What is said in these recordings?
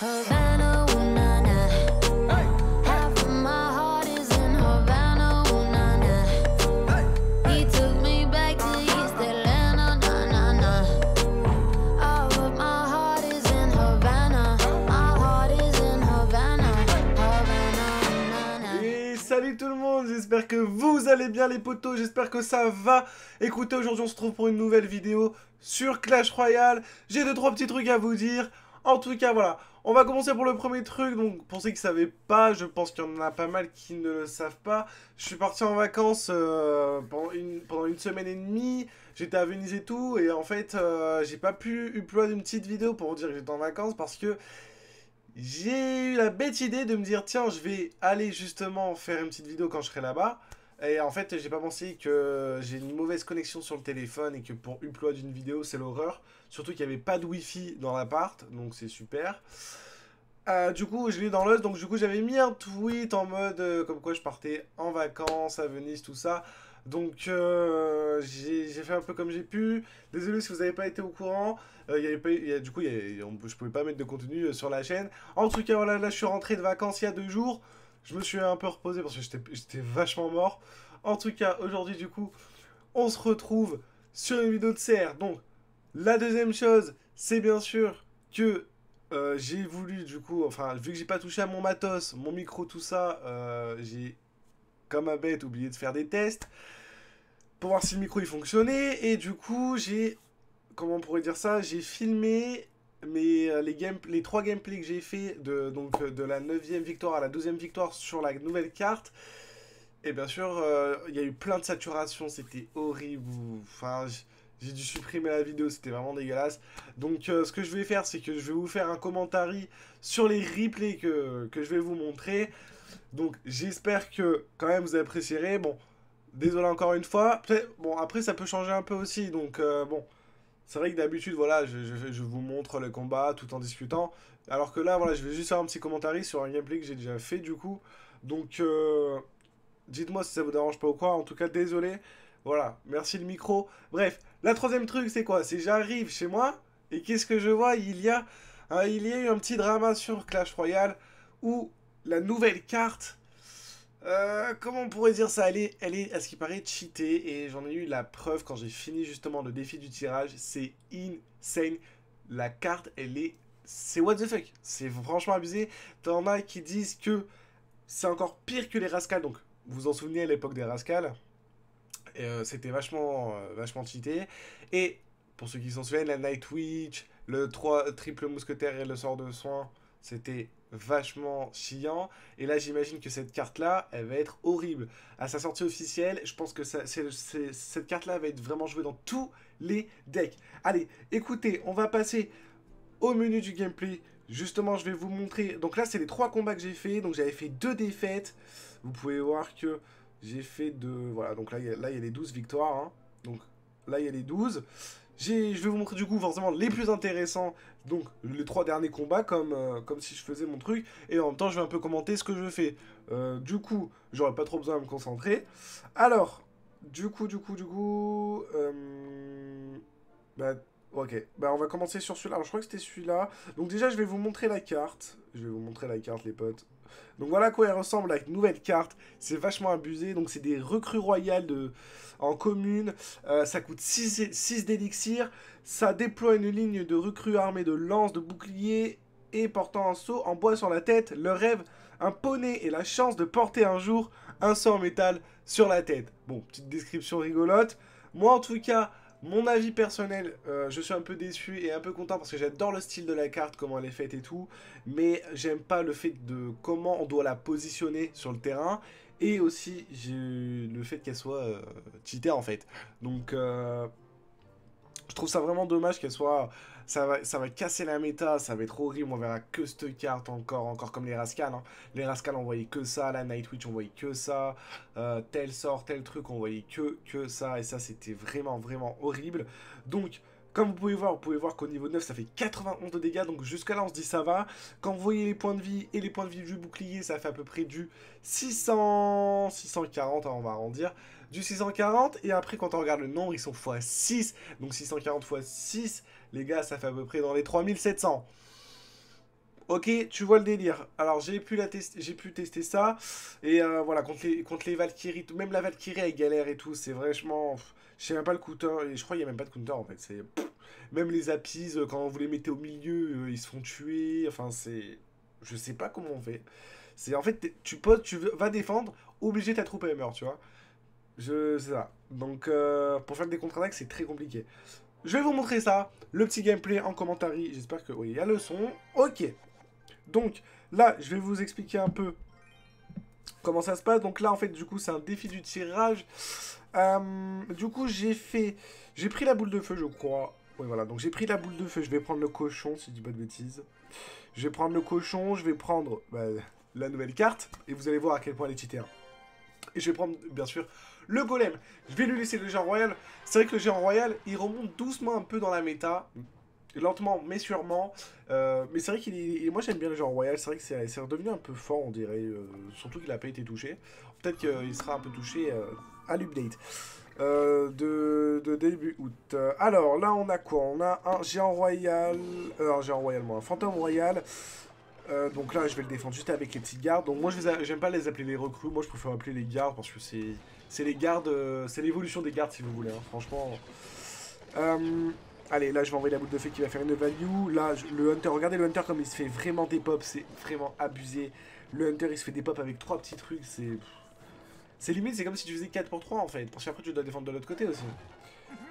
Havana, ooh, na, na. Half of my heart is in Havana, ooh, na, na. He took me back to East Atlanta, na, na, na. All of my heart is in Havana. My heart is in Havana, Havana, na, na. Et salut tout le monde, j'espère que vous allez bien les potos, j'espère que ça va. Écoutez, aujourd'hui on se retrouve pour une nouvelle vidéo sur Clash Royale. J'ai 2-3 petits trucs à vous dire. En tout cas, voilà, on va commencer pour le premier truc. Donc, pour ceux qui ne savaient pas, je pense qu'il y en a pas mal qui ne le savent pas. Je suis parti en vacances pendant une semaine et demie. J'étais à Venise et tout. Et en fait, j'ai pas pu uploader une petite vidéo pour vous dire que j'étais en vacances parce que j'ai eu la bête idée de me dire, tiens, je vais aller justement faire une petite vidéo quand je serai là-bas. Et en fait, j'ai pas pensé que j'ai une mauvaise connexion sur le téléphone et que pour upload une vidéo, c'est l'horreur. Surtout qu'il n'y avait pas de wifi dans l'appart, donc c'est super. Du coup, je l'ai dans l'os, donc du coup, j'avais mis un tweet en mode comme quoi je partais en vacances à Venise, tout ça. Donc, j'ai fait un peu comme j'ai pu. Désolé si vous n'avez pas été au courant. Je pouvais pas mettre de contenu sur la chaîne. En tout cas, voilà, là, je suis rentré de vacances il y a 2 jours. Je me suis un peu reposé parce que j'étais vachement mort. En tout cas, aujourd'hui, du coup, on se retrouve sur une vidéo de CR. Donc, la deuxième chose, c'est bien sûr que j'ai voulu, du coup, enfin, vu que j'ai pas touché à mon matos, mon micro, tout ça, j'ai, comme un bête, oublié de faire des tests pour voir si le micro il fonctionnait. Et du coup, comment on pourrait dire ça, j'ai filmé les 3 gameplays que j'ai fait de la 9e victoire à la 12e victoire sur la nouvelle carte. Et bien sûr, il y a eu plein de saturation, c'était horrible. Enfin, j'ai dû supprimer la vidéo, c'était vraiment dégueulasse. Donc, ce que je vais faire, c'est que je vais vous faire un commentaire sur les replays que je vais vous montrer. Donc, j'espère que quand même vous apprécierez. Bon, désolé encore une fois. Bon, après, ça peut changer un peu aussi. Donc, bon. C'est vrai que d'habitude, voilà, je vous montre le combat tout en discutant. Alors que là, voilà, je vais juste faire un petit commentaire sur un gameplay que j'ai déjà fait, du coup. Donc, dites-moi si ça vous dérange pas ou quoi. En tout cas, désolé. Voilà, merci le micro. Bref, la troisième truc, c'est quoi? C'est j'arrive chez moi, et qu'est-ce que je vois? Il y a eu un petit drama sur Clash Royale, où la nouvelle carte... comment on pourrait dire ça, elle est à ce qui paraît cheatée, et j'en ai eu la preuve quand j'ai fini justement le défi du tirage. C'est insane. La carte, c'est what the fuck. C'est franchement abusé. T'en as qui disent que c'est encore pire que les Rascals. Donc, vous vous en souvenez à l'époque des Rascals, c'était vachement cheaté. Et pour ceux qui s'en souviennent, la Night Witch, le triple mousquetaire et le sort de soin, c'était vachement chiant. Et là, j'imagine que cette carte-là, elle va être horrible. À sa sortie officielle, je pense que cette carte-là va être vraiment jouée dans tous les decks. Allez, écoutez, on va passer au menu du gameplay. Justement, je vais vous montrer. Donc là, c'est les 3 combats que j'ai fait. Donc j'avais fait 2 défaites. Vous pouvez voir que j'ai fait 2... Voilà, donc là, il y a les 12 victoires. Hein. Donc là, il y a les 12. Je vais vous montrer du coup forcément les plus intéressants, donc les 3 derniers combats, comme si je faisais mon truc, et en même temps je vais un peu commenter ce que je fais. Du coup, j'aurais pas trop besoin de me concentrer. Alors, du coup, bah, ok, bah on va commencer sur celui-là. Alors je crois que c'était celui-là. Donc déjà je vais vous montrer la carte. Je vais vous montrer la carte les potes. Donc voilà à quoi elle ressemble avec une nouvelle carte. C'est vachement abusé. Donc c'est des recrues royales en commune. Ça coûte 6 d'élixir. Ça déploie une ligne de recrues armées de lances, de boucliers et portant un seau en bois sur la tête. Le rêve, un poney et la chance de porter un jour un seau en métal sur la tête. Bon, petite description rigolote. Moi en tout cas... Mon avis personnel, je suis un peu déçu et un peu content parce que j'adore le style de la carte, comment elle est faite et tout. Mais j'aime pas le fait de comment on doit la positionner sur le terrain. Et aussi le fait qu'elle soit cheatée en fait. Donc je trouve ça vraiment dommage qu'elle soit... Ça va casser la méta, ça va être horrible, on verra que cette carte encore comme les Rascals. Hein. Les Rascals, on voyait que ça, la Night Witch, on voyait que ça, tel sort, tel truc, on voyait que ça, et ça, c'était vraiment horrible. Donc, comme vous pouvez voir qu'au niveau 9, ça fait 91 de dégâts, donc jusqu'à là, on se dit ça va. Quand vous voyez les points de vie et les points de vie du bouclier, ça fait à peu près du 640, hein, on va arrondir. Du 640, et après quand on regarde le nombre, ils sont x6, donc 640 x 6, les gars, ça fait à peu près dans les 3700. Ok, tu vois le délire. Alors j'ai pu tester ça. Et voilà, contre les Valkyries, même la Valkyrie elle galère et tout, c'est vraiment. Je sais même pas le counter, et je crois qu'il n'y a même pas de counter en fait. Même les Apis, quand vous les mettez au milieu, ils se font tuer. Enfin, c'est. Je sais pas comment on fait. C'est en fait, tu poses, vas défendre, obligé ta troupe elle meurt, tu vois. C'est ça. Donc pour faire des contre-attaques, c'est très compliqué. Je vais vous montrer ça, le petit gameplay en commentaire. J'espère que oui, il y a le son. Ok. Donc là, je vais vous expliquer un peu comment ça se passe. Donc là, en fait, du coup, c'est un défi du tirage. Du coup, j'ai pris la boule de feu, je crois. Oui, voilà. Donc j'ai pris la boule de feu. Je vais prendre le cochon, si je dis pas de bêtises. Je vais prendre le cochon. Je vais prendre la nouvelle carte. Et vous allez voir à quel point elle est cheatée. Hein. Et je vais prendre, bien sûr, le golem. Je vais lui laisser le géant royal. C'est vrai que le géant royal, il remonte doucement un peu dans la méta. Lentement, mais sûrement. Mais c'est vrai qu'il est... Moi, j'aime bien le géant royal. C'est vrai que c'est redevenu un peu fort, on dirait. Surtout qu'il n'a pas été touché. Peut-être qu'il sera un peu touché à l'update. De début août. Alors, là, on a quoi? On a un géant royal. Un fantôme royal. Donc là, je vais le défendre juste avec les petites gardes. Donc moi, j'aime pas les appeler les recrues. Moi, je préfère appeler les gardes parce que c'est les gardes. C'est l'évolution des gardes, si vous voulez. Hein. Franchement. Allez, là, je vais envoyer la boule de feu qui va faire une value. Là, le Hunter, regardez le Hunter comme il se fait vraiment des pops. C'est vraiment abusé. Le Hunter, il se fait des pops avec 3 petits trucs. C'est limite, c'est comme si tu faisais 4 pour 3 en fait. Parce qu'après, tu dois défendre de l'autre côté aussi.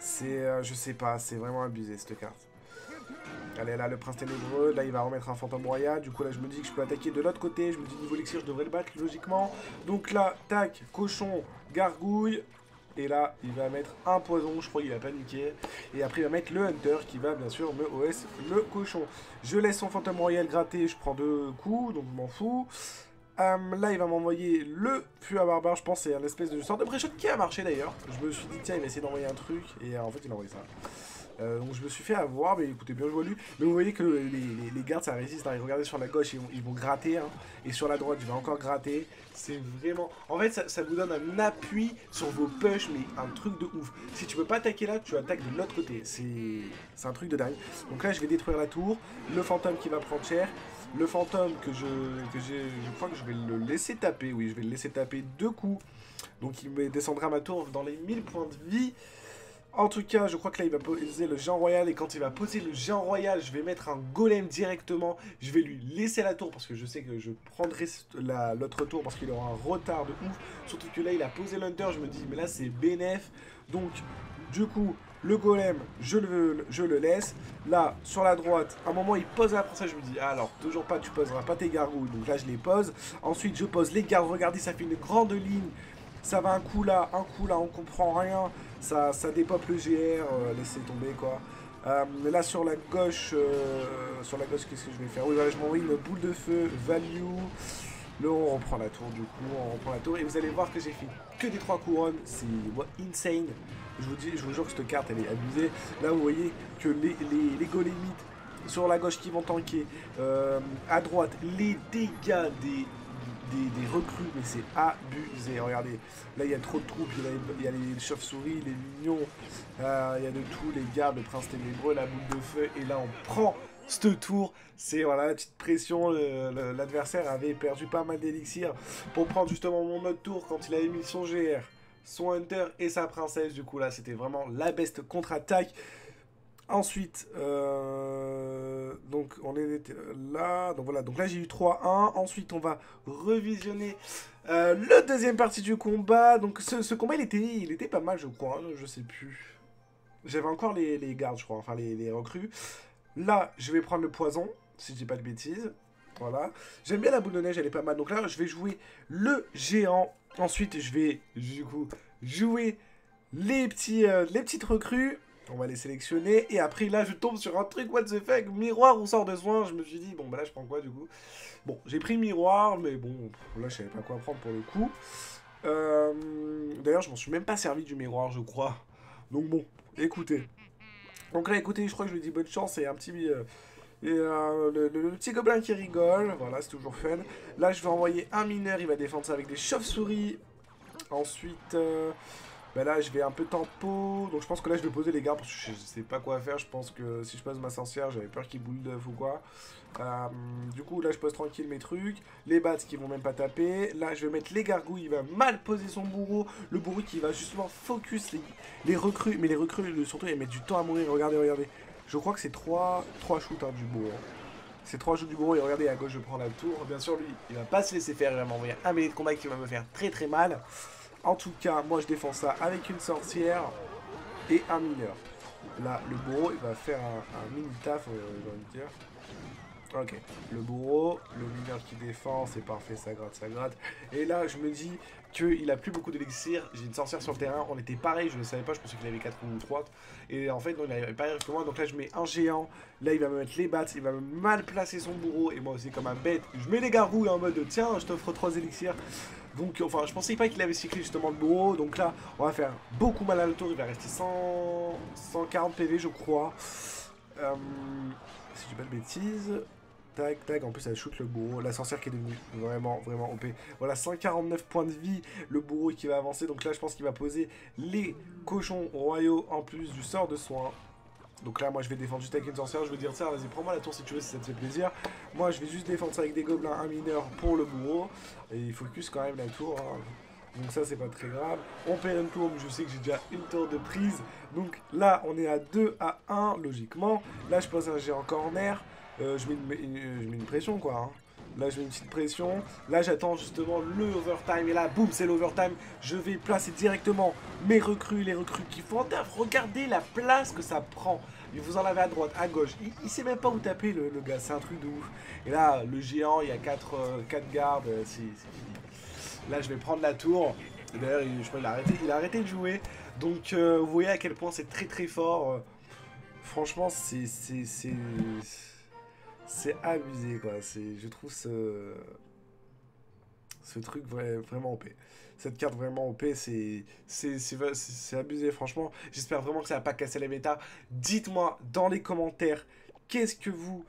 Je sais pas, c'est vraiment abusé cette carte. Allez, là, le prince ténébreux, là, il va remettre un fantôme royal. Du coup, là, je me dis que je peux attaquer de l'autre côté. Je me dis, niveau elixir, je devrais le battre, logiquement. Donc là, tac, cochon, gargouille. Et là, il va mettre un poison. Je crois qu'il a paniqué. Et après, il va mettre le hunter qui va, bien sûr, me OS le cochon. Je laisse son fantôme royal gratter. Je prends 2 coups, donc je m'en fous. Là, il va m'envoyer le fût à barbare. Je pense que c'est un espèce de sorte de pré-shot qui a marché, d'ailleurs. Je me suis dit, tiens, il va essayer d'envoyer un truc. Et en fait, il a envoyé ça. Donc je me suis fait avoir, mais écoutez, bien joué lui. Mais vous voyez que les gardes ça résiste, hein. Regardez sur la gauche, ils vont gratter, hein. Et sur la droite, il va encore gratter. C'est vraiment... En fait, ça vous donne un appui sur vos push, mais un truc de ouf. Si tu peux pas attaquer là, tu attaques de l'autre côté. C'est un truc de dingue. Donc là, je vais détruire la tour. Le fantôme qui va prendre cher. Le fantôme je crois que je vais le laisser taper. Oui, je vais le laisser taper 2 coups. Donc il me descendra ma tour dans les 1000 points de vie. En tout cas, je crois que là, il va poser le géant royal. Et quand il va poser le géant royal, je vais mettre un golem directement. Je vais lui laisser la tour parce que je sais que je prendrai l'autre tour parce qu'il aura un retard de ouf. Surtout que là, il a posé l'hunter. Je me dis, mais là, c'est bénef. Donc, du coup, le golem, je le laisse. Là, sur la droite, à un moment, il pose la princesse. Je me dis, ah, alors, toujours pas, tu poseras pas tes gargouilles. Donc là, je les pose. Ensuite, je pose les gardes. Regardez, ça fait une grande ligne. Ça va un coup là, on comprend rien. Ça dépop le GR, laissez tomber quoi. Là sur la gauche, qu'est-ce que je vais faire? Oui, voilà, je m'envoie une boule de feu, value. Là, on reprend la tour du coup, on reprend la tour. Et vous allez voir que j'ai fait que des 3 couronnes. C'est insane. Je vous jure que cette carte, elle est abusée. Là, vous voyez que les golémites sur la gauche qui vont tanker. À droite, les dégâts des recrues, mais c'est abusé. Regardez, là il y a trop de troupes, il y a les chauves-souris, les mignons, il y a de tout, les gardes, le prince ténébreux, la boule de feu, et là on prend ce tour. C'est voilà la petite pression, l'adversaire avait perdu pas mal d'élixir pour prendre justement mon autre tour quand il avait mis son GR, son hunter et sa princesse. Du coup là c'était vraiment la best contre-attaque. Ensuite, donc on est là, donc voilà, donc là j'ai eu 3-1, ensuite on va revisionner le deuxième partie du combat. Donc ce combat il était pas mal je crois, hein, je sais plus, j'avais encore les gardes je crois, enfin les recrues. Là je vais prendre le poison, si je dis pas de bêtises, voilà, j'aime bien la boule de neige, elle est pas mal, donc là je vais jouer le géant, ensuite je vais du coup jouer les petites recrues. On va les sélectionner. Et après, là, je tombe sur un truc, what the fuck, miroir ou sort de soin. Je me suis dit, bon, bah là, je prends quoi, du coup? Bon, j'ai pris miroir, mais bon, là, je savais pas quoi prendre pour le coup. D'ailleurs, je m'en suis même pas servi du miroir, je crois. Donc bon, écoutez. Donc là, écoutez, je crois que je lui dis bonne chance. Et un petit... le petit gobelin qui rigole. Voilà, c'est toujours fun. Là, je vais envoyer un mineur. Il va défendre ça avec des chauves-souris. Ensuite... Bah là, je vais un peu tempo. Donc je pense que là, je vais poser les gardes parce que je sais pas quoi faire. Je pense que si je pose ma sorcière, j'avais peur qu'il boule d'œuf ou quoi. Du coup, là, je pose tranquille mes trucs. Les bats qui vont même pas taper. Là, je vais mettre les gargouilles. Il va mal poser son bourreau. Le bourreau qui va justement focus les recrues. Mais les recrues, surtout, ils mettent du temps à mourir. Regardez, regardez. Je crois que c'est 3 shoots hein, du bourreau. C'est 3 shoots du bourreau. Et regardez, à gauche, je prends la tour. Bien sûr, lui, il va pas se laisser faire. Il va m'envoyer un mêlée de combat qui va me faire très très mal. En tout cas, moi je défends ça avec une sorcière et un mineur. Là, le bourreau, il va faire un mini taf, j'ai envie de dire. Ok, le bourreau, le mineur qui défend, c'est parfait, ça gratte, ça gratte. Et là, je me dis qu'il a plus beaucoup d'élixir. J'ai une sorcière sur le terrain, on était pareil, je ne savais pas, je pensais qu'il avait 4 ou 3. Et en fait, non, il avait pareil que moi. Donc là, je mets un géant. Là, il va me mettre les bats, il va me mal placer son bourreau. Et moi aussi, comme un bête, je mets les gargouilles en mode tiens, je t'offre 3 élixirs. Donc, enfin, je pensais pas qu'il avait cyclé justement le bourreau. Donc là, on va faire beaucoup mal à la tour. Il va rester 140 PV, je crois. Si je dis pas de bêtises. Tac, tac, en plus elle shoot le bourreau. La sorcière qui est devenue vraiment, vraiment OP. Voilà, 149 points de vie. Le bourreau qui va avancer. Donc là, je pense qu'il va poser les cochons royaux en plus du sort de soin. Donc là, moi, je vais défendre juste avec une sorcière. Je vais dire, tiens, vas-y, prends-moi la tour si tu veux, si ça te fait plaisir. Moi, je vais juste défendre ça avec des gobelins, un mineur pour le bourreau. Et il focus quand même la tour. Hein. Donc ça, c'est pas très grave. On perd une tour, mais je sais que j'ai déjà une tour de prise. Donc là, on est à 2 à 1, logiquement. Là, je pose un géant corner. Je mets une pression, quoi. Hein. Là, je mets une petite pression. Là, j'attends justement le overtime. Et là, boum, c'est l'overtime. Je vais placer directement mes recrues, les recrues qui font taf. Regardez la place que ça prend. Il vous en avez à droite, à gauche. Il sait même pas où taper, le gars. C'est un truc de ouf. Et là, le géant, il y a 4 gardes. C'est fini. Là, je vais prendre la tour. D'ailleurs, je crois qu'il a arrêté de jouer. Donc, vous voyez à quel point c'est très très fort. Franchement, c'est abusé, quoi. Je trouve ce truc vraiment OP. Cette carte vraiment OP, c'est abusé, franchement. J'espère vraiment que ça va pas casser la méta. Dites-moi dans les commentaires, qu'est-ce que vous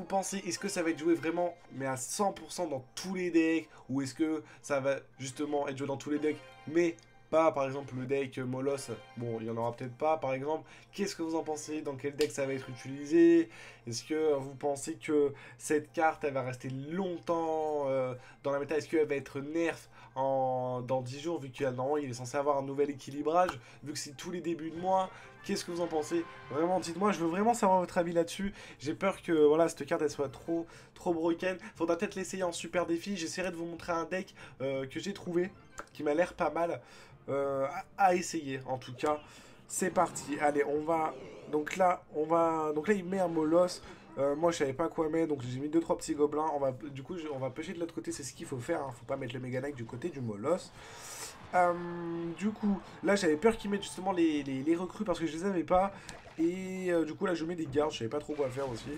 pensez? Est-ce que ça va être joué vraiment, mais à 100% dans tous les decks? Ou est-ce que ça va justement être joué dans tous les decks, mais pas, par exemple, le deck Molos? Bon, il y en aura peut-être pas, par exemple. Qu'est-ce que vous en pensez? Dans quel deck ça va être utilisé? Est-ce que vous pensez que cette carte, elle va rester longtemps dans la méta? Est-ce qu'elle va être nerf dans 10 jours, vu qu'il il est censé avoir un nouvel équilibrage, vu que c'est tous les débuts de mois? Qu'est-ce que vous en pensez? Vraiment, dites-moi, je veux vraiment savoir votre avis là-dessus. J'ai peur que voilà, cette carte elle soit trop broken. Faudra peut-être l'essayer en super défi. J'essaierai de vous montrer un deck que j'ai trouvé, qui m'a l'air pas mal à essayer. En tout cas, c'est parti. Allez, on va... Donc là, il met un Molos. Moi, je savais pas quoi mettre, donc j'ai mis 2-3 petits gobelins. Du coup, on va pêcher de l'autre côté, c'est ce qu'il faut faire. Hein. Faut pas mettre le Mega Knight du côté du Molos. Du coup, là, j'avais peur qu'ils mettent justement les recrues parce que je les avais pas. Et du coup, là, je mets des gardes, je savais pas trop quoi faire aussi.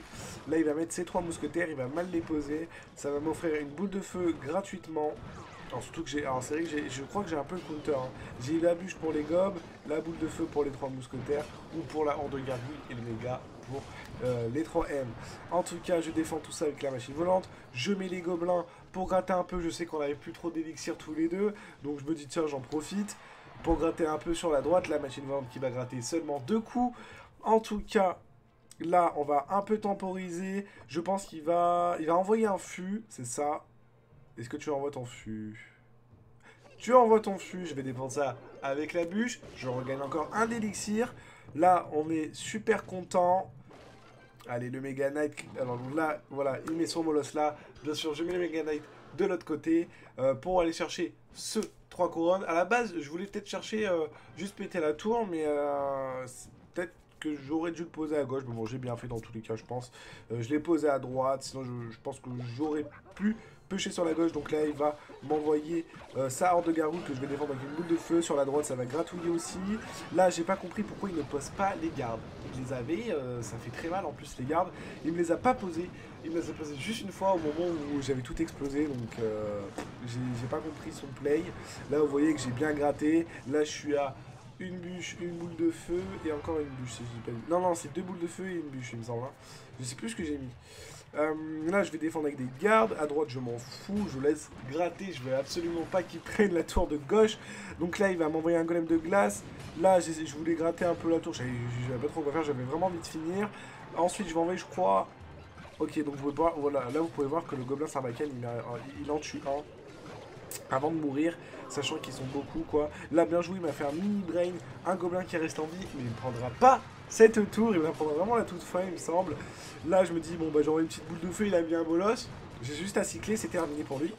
Là, il va mettre ses 3 mousquetaires, il va mal les poser. Ça va m'offrir une boule de feu gratuitement. Alors, surtout que j'ai... Alors, c'est vrai que je crois que j'ai un peu le counter. Hein. J'ai la bûche pour les gobes, la boule de feu pour les 3 mousquetaires, ou pour la horde de gargouilles et le méga pour les 3 M. En tout cas, je défends tout ça avec la machine volante. Je mets les gobelins pour gratter un peu. Je sais qu'on n'avait plus trop d'élixir tous les deux. Donc, je me dis, tiens, j'en profite. Pour gratter un peu sur la droite, la machine volante qui va gratter seulement 2 coups. En tout cas... Là, on va un peu temporiser. Je pense qu'il va envoyer un fût, c'est ça. Est-ce que tu envoies ton fût? Tu envoies ton fût, je vais défendre ça avec la bûche. Je regagne encore un d'élixir. Là, on est super content. Allez, le Mega Knight. Alors là, voilà, il met son Molos là. Bien sûr, je mets le Mega Knight de l'autre côté pour aller chercher ce 3 couronnes. À la base, je voulais peut-être chercher juste péter la tour, mais peut-être que j'aurais dû le poser à gauche. Mais bon, j'ai bien fait dans tous les cas, je pense. Je l'ai posé à droite, sinon je pense que j'aurais pu pêcher sur la gauche. Donc là, il va m'envoyer sa horde de gargouilles que je vais défendre avec une boule de feu. Sur la droite, ça va gratouiller aussi. Là, j'ai pas compris pourquoi il ne pose pas les gardes. Il les avait, ça fait très mal en plus les gardes. Il me les a pas posés. Il me les a posés juste une fois au moment où j'avais tout explosé. Donc j'ai pas compris son play. Là, vous voyez que j'ai bien gratté. Là, je suis à une bûche, une boule de feu et encore une bûche, si je dis pas... Non, non, c'est 2 boules de feu et une bûche, il me semble. Hein. Je sais plus ce que j'ai mis. Là, je vais défendre avec des gardes. À droite, je m'en fous. Je laisse gratter. Je veux absolument pas qu'il prenne la tour de gauche. Donc là, il va m'envoyer un golem de glace. Là, je voulais gratter un peu la tour. Je savais pas trop quoi faire. J'avais vraiment envie de finir. Ensuite, je vais envoyer, je crois... Ok, donc vous pouvez voir, voilà, là, vous pouvez voir que le gobelin sarbacane, il en tue un. Avant de mourir, sachant qu'ils sont beaucoup, quoi. Là, bien joué, il m'a fait un mini-brain. Un gobelin qui reste en vie, mais il ne prendra pas cette tour. Il va prendre vraiment la toute fin, il me semble. Là, je me dis, bon, bah, j'envoie une petite boule de feu. Il a mis un bolos. J'ai juste à cycler, c'est terminé pour lui.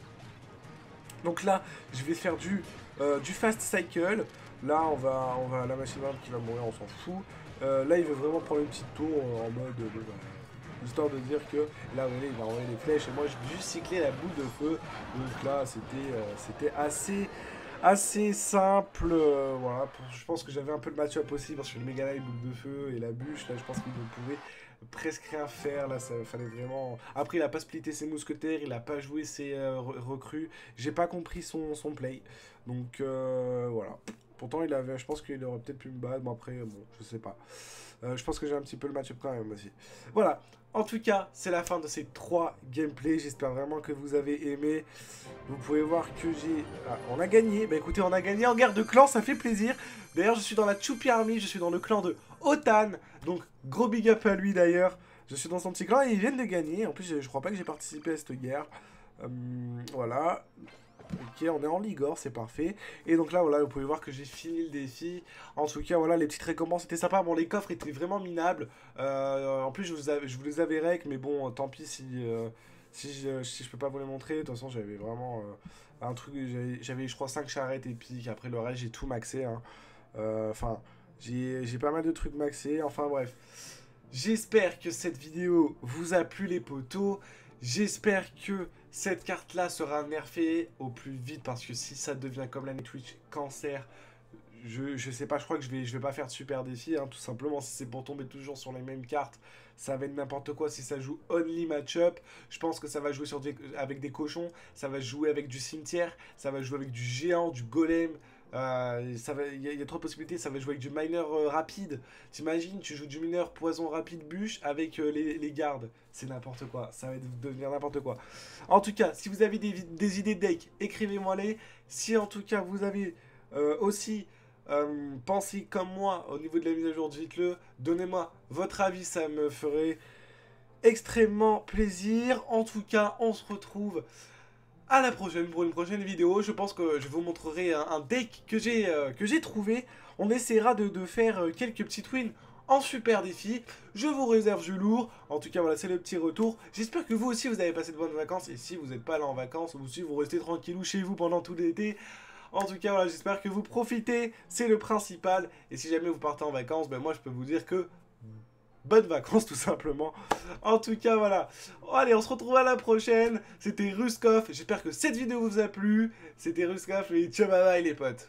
Donc là, je vais faire du fast cycle. Là, on va la machine qui va mourir, on s'en fout. Là, il veut vraiment prendre une petite tour en mode... histoire de dire que là, vous voyez, il va envoyer les flèches. Et moi, j'ai juste cyclé la boule de feu. Donc là, c'était assez simple. Voilà, je pense que j'avais un peu le match-up possible parce que le méga live, boule de feu et la bûche. Là, je pense qu'il ne pouvait presque rien faire. Là, ça fallait vraiment... Après, il a pas splitté ses mousquetaires. Il a pas joué ses recrues. J'ai pas compris son play. Donc, voilà. Pourtant, je pense qu'il aurait peut-être pu me battre. Bon, après, bon, je sais pas. Je pense que j'ai un petit peu le match-up quand même aussi. Voilà. En tout cas, c'est la fin de ces 3 gameplays. J'espère vraiment que vous avez aimé. Vous pouvez voir que on a gagné. Bah écoutez, on a gagné en guerre de clan, ça fait plaisir. D'ailleurs, je suis dans la Choupi Army, je suis dans le clan de Otan. Donc, gros big up à lui d'ailleurs. Je suis dans son petit clan et ils viennent de gagner. En plus, je crois pas que j'ai participé à cette guerre. Voilà. Ok, on est en Ligor, c'est parfait. Et donc là, voilà, vous pouvez voir que j'ai fini le défi. En tout cas, voilà, les petites récompenses étaient sympas. Bon, les coffres étaient vraiment minables. En plus, je vous les avais rec, mais bon, tant pis si je peux pas vous les montrer. De toute façon, j'avais vraiment un truc, j'avais, je crois, 5 charrettes épiques. Après, le reste, j'ai tout maxé. Hein. Enfin, j'ai pas mal de trucs maxés. Enfin, bref. J'espère que cette vidéo vous a plu, les potos. J'espère que cette carte-là sera nerfée au plus vite, parce que si ça devient comme l'année Twitch cancer, je sais pas, je crois que je vais pas faire de super défi, hein, tout simplement. Si c'est pour tomber toujours sur les mêmes cartes, ça va être n'importe quoi. Si ça joue only match-up, je pense que ça va jouer avec des cochons, ça va jouer avec du cimetière, ça va jouer avec du géant, du golem. Il y a trop de possibilités. Ça va jouer avec du mineur rapide. T'imagines, tu joues du mineur poison rapide bûche avec les gardes. C'est n'importe quoi. Ça va devenir n'importe quoi. En tout cas, si vous avez des idées de deck, écrivez-moi les. Si en tout cas vous avez aussi pensé comme moi au niveau de la mise à jour, dites-le. Donnez-moi votre avis, ça me ferait extrêmement plaisir. En tout cas, on se retrouve à la prochaine pour une prochaine vidéo. Je pense que je vous montrerai un deck que j'ai trouvé. On essaiera de faire quelques petites wins en super défi. Je vous réserve du lourd. En tout cas, voilà, c'est le petit retour. J'espère que vous aussi, vous avez passé de bonnes vacances. Et si vous n'êtes pas là en vacances, ou si vous restez tranquillou chez vous pendant tout l'été, en tout cas, voilà, j'espère que vous profitez. C'est le principal. Et si jamais vous partez en vacances, ben moi, je peux vous dire que bonnes vacances, tout simplement. En tout cas, voilà. Allez, on se retrouve à la prochaine. C'était Ruskov. J'espère que cette vidéo vous a plu. C'était Ruskov et ciao, bye bye les potes.